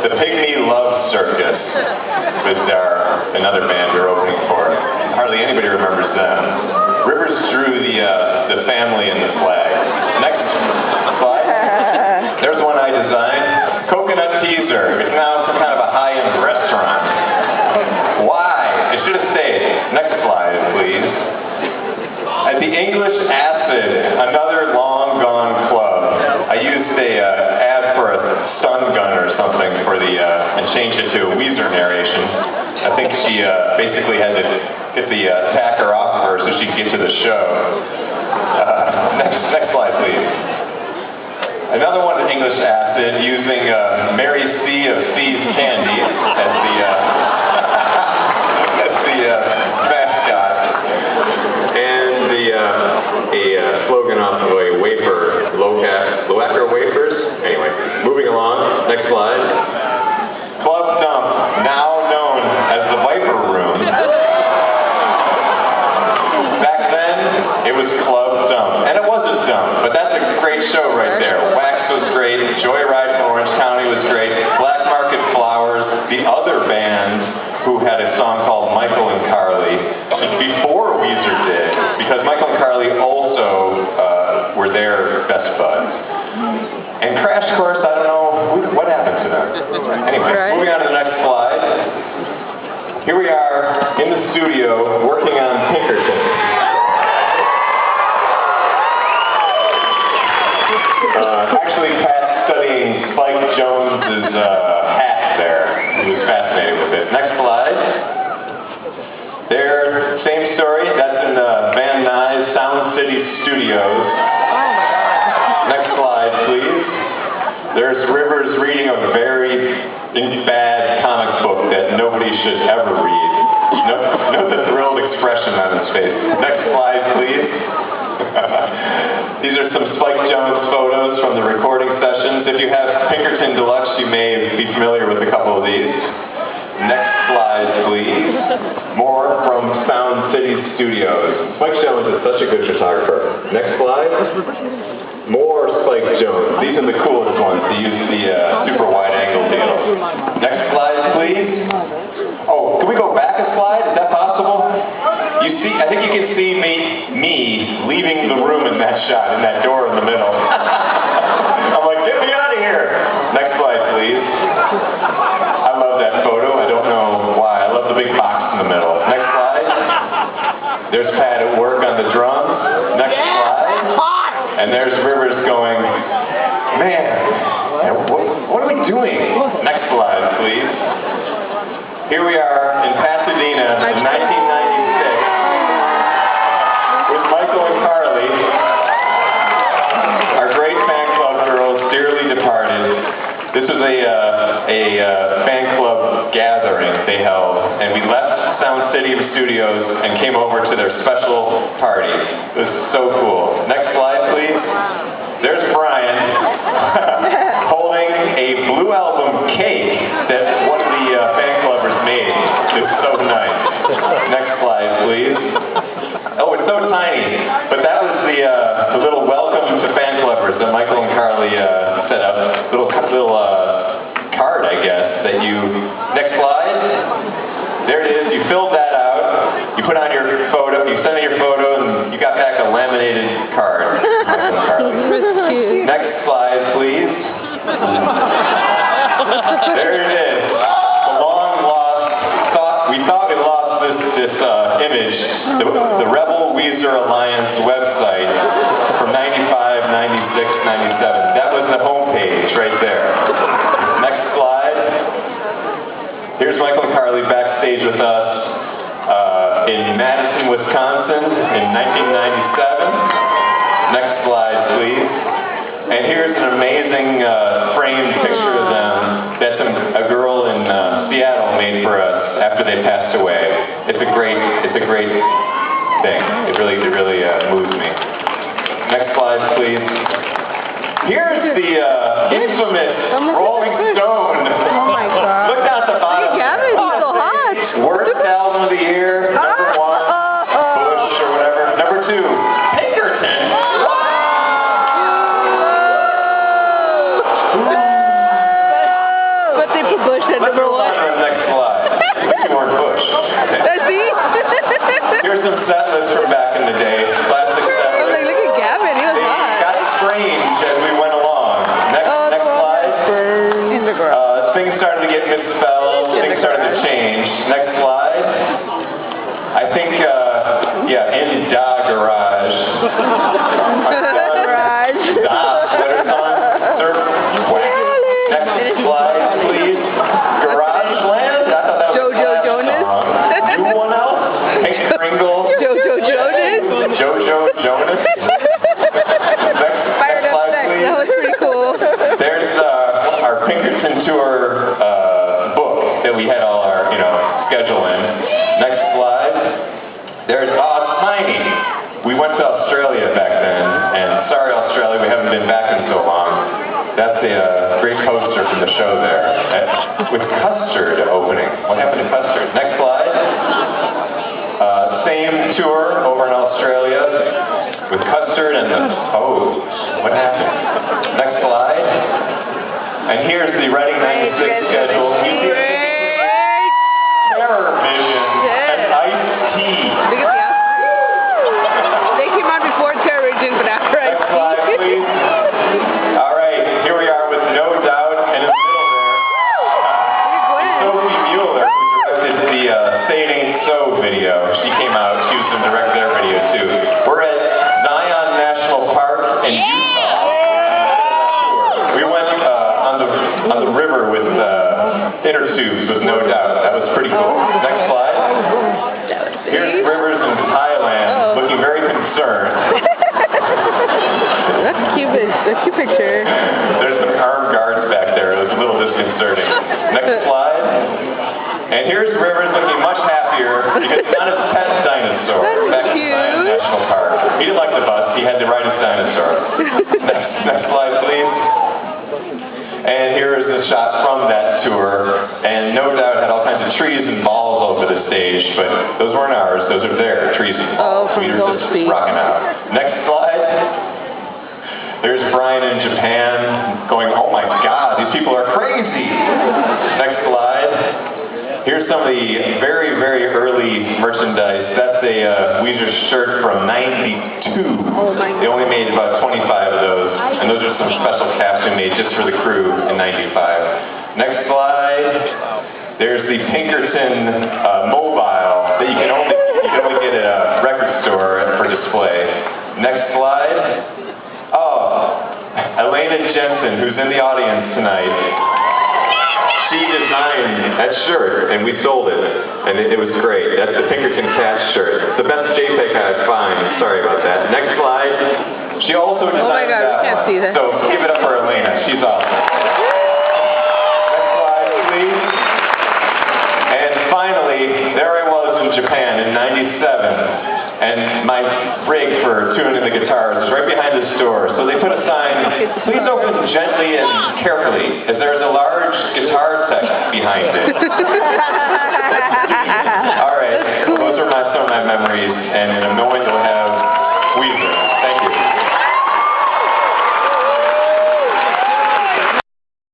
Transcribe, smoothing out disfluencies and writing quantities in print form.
The Pygmy Love Circus was another band we were opening for. Hardly anybody remembers them. Rivers drew the family and the flag. Next slide. There's one I designed. Coconut Teaser. It's now some kind of a high-end restaurant. Why? It should have stayed. Next slide, please. At the English Acid, another long-gone club. I used a ad for a stun gun or something for and changed it to a Weezer narration. I think she basically had to get the attacker off of her so she could get to the show. Next slide, please. Another one at English Acid using Mary C. of C's Candy as the mascot, and a slogan off of a wafer, low-acro wafers. Anyway, moving along. Next slide. Club Dump, now known as the Viper Room. Back then, it was Club Dump, and it was a dump, but that's a great show right there. Wax was great, Joyride from Orange County was great, Black Market Flowers, the other band who had a song called Michael and Carly, before Weezer did, because Michael and Carly also were their best buds. And Crash Course, I don't know what happened to them. Anyway, moving on to the next slide. Here we are in the studio working on Pinkerton. Actually, Pat studying Spike Jones's hat there. He was fascinated with it. Next slide. There, same story. That's in Van Nuys Sound City Studios. Next slide, please. There's Rivers reading a very bad comic book that nobody should ever read. Note the thrilled expression on his face. Next slide, please. These are some Spike Jones photos from the recording sessions. If you have Pinkerton Deluxe, you may be familiar with a couple of these. Next slide, please. More from Sound City Studios. Spike Jones is such a good photographer. Next slide. More Spike Jones. These are the coolest ones to use the super wide angle deal. Next slide, please. Oh, can we go back a slide? Is that possible? I think you can see me leaving the room in that shot, in that door in the middle. I'm like, get me out of here. Next slide, please. I love that photo. I don't know why. I love the big box in the middle. Next slide. There's Pat at work on the drums. Next slide. And there's Rivers going, man, what are we doing? Next slide, please. Here we are in Pasadena in 1996 with Michael and Carly, our great fan club girls, dearly departed. This was a fan club gathering they held, and we left Sound City Studios and came over to their special party. It was so cool. Next slide, please. There's Brian holding a Blue Album cake that one of the fan clubbers made. It's so nice. Next slide, please. Oh, it's so tiny. But that was the little welcome to fan clubbers that Michael and Carly set up. Little card, I guess, that you... Next slide. There it is. You filled that out. You put on your photo. You sent in your photo, and you got back a laminated card. Michael and Carly. Next slide, please. There it is. The long lost. We thought we lost this image. The Rebel Weezer Alliance website from 95, 96, 97. That was the homepage right there. Next slide. Here's Michael and Carly backstage with us in Madison, Wisconsin in 1997. Next slide, please. And here's an amazing framed picture of them that a girl in Seattle made for us after they passed away. It's a great thing. It really moves me. Next slide, please. Here's the infamous Rolling Stone. Oh my God! Look down at the bottom. Hey, Gavin, he's so hot. Worst album of the year. Number 1, Bush or whatever. Number 2, Pinkerton. But they Michael Bush at Let's number move on one. to the next slide. You weren't Bush. Okay. Let's see. Here's some set lists from back in the day. Classic set I was like, lists. look at Gavin. He was They hot. got strange as we went along. Next slide. In the garage. Things started to get misspelled. Things started to change. Next slide. I think, in Da Garage. Garage. Da Sweater Song. Surf. Next slide, please. Garage Land. I thought that was Jojo a Jonas. song. Anyone else? Hank Kringle. Jojo Jonas. Jojo Jonas. Fired up next. That was pretty cool. There's our Pinkerton tour book that we had all our, schedule in. Next slide. There's Tiny. We went to Australia back then, and sorry Australia, we haven't been back in so long. That's a great poster from the show there. With Custard opening. What happened to Custard? Next slide. Same tour over in Australia with Custard and the Pose. What happened? Next slide. And here's the Reading 96 schedule. Terror Vision and Ice-T. They came out before Terror Vision, but after Next slide, please. All right, here we are with No Doubt, and in the middle there, Sophie Mueller, who directed the Say It Ain't So video. She came out, she was the director of their video too. We're at Zion National Park in Utah. We went on the river with inner tubes with No Doubt. That was pretty cool. Next slide. Here's Rivers in Thailand, looking very concerned. That's cute. That's a cute picture. There's some armed guards back there. It was a little disconcerting. Next slide. And here's Rivers looking much happier because he's on his pet dinosaur back in Zion National Park. He didn't like the bus. He had to ride his dinosaur. Next slide, please. And here is a shot from that tour. And No Doubt had all kinds of trees and balls over the stage, but those weren't ours. Those are their trees and balls. From We were Gold just Speed. rocking out. Next slide. There's Brian in Japan going, oh my God, these people are crazy. Next slide. Here's some of the very, very early merchandise. That's a Weezer shirt from '92. Oh my God. They only made about 25 of those, and those are some special caps we made just for the crew in '95. Next slide. There's the Pinkerton mobile that you can only get at a record store for display. Next slide. Elena Jensen, who's in the audience tonight. She designed that shirt, and we sold it, and it was great. That's the Pinkerton Cat shirt. The best JPEG I could find. Sorry about that. Next slide. She also designed Oh my God, that we can't one. see that. So give it up for Elena. She's awesome. Next slide, please. And finally, there I was in Japan in '97. And my rig for tuning the guitars is right behind the store. So they put a sign, please open gently and carefully, as there is a large guitar set behind it.